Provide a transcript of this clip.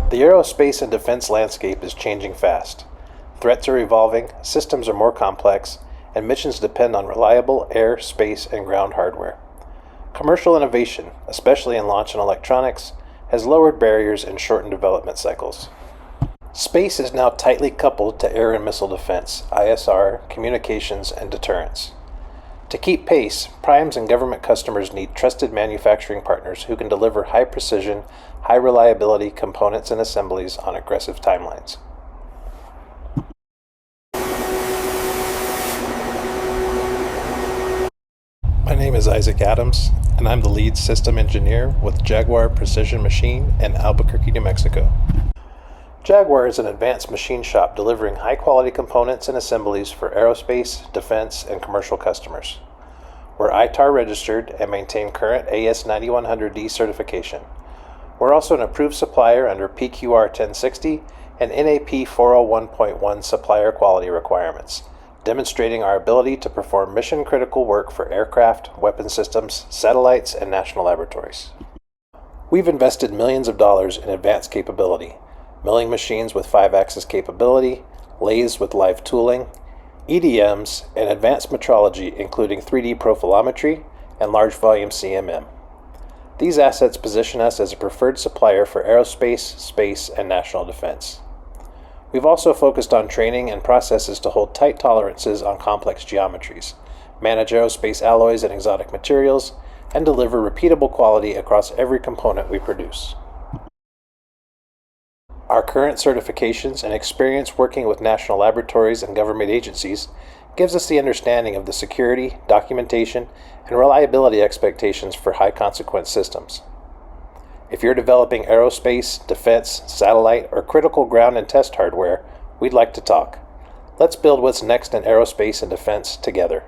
The aerospace and defense landscape is changing fast. Threats are evolving, systems are more complex, and missions depend on reliable air, space, and ground hardware. Commercial innovation, especially in launch and electronics, has lowered barriers and shortened development cycles. Space is now tightly coupled to air and missile defense, ISR, communications, and deterrence. To keep pace, primes and government customers need trusted manufacturing partners who can deliver high-precision, high-reliability components and assemblies on aggressive timelines. My name is Isaac Adams, and I'm the lead system engineer with Jaguar Precision Machine in Albuquerque, New Mexico. Jaguar is an advanced machine shop delivering high-quality components and assemblies for aerospace, defense, and commercial customers. We're ITAR-registered and maintain current AS9100D certification. We're also an approved supplier under PQR 1060 and NAP 401.1 supplier quality requirements, demonstrating our ability to perform mission-critical work for aircraft, weapon systems, satellites, and national laboratories. We've invested millions of dollars in advanced capability, milling machines with 5-axis capability, lathes with live tooling, EDMs, and advanced metrology including 3D profilometry and large volume CMM. These assets position us as a preferred supplier for aerospace, space, and national defense. We've also focused on training and processes to hold tight tolerances on complex geometries, manage aerospace alloys and exotic materials, and deliver repeatable quality across every component we produce. Our current certifications and experience working with national laboratories and government agencies gives us the understanding of the security, documentation, and reliability expectations for high-consequence systems. If you're developing aerospace, defense, satellite, or critical ground and test hardware, we'd like to talk. Let's build what's next in aerospace and defense together.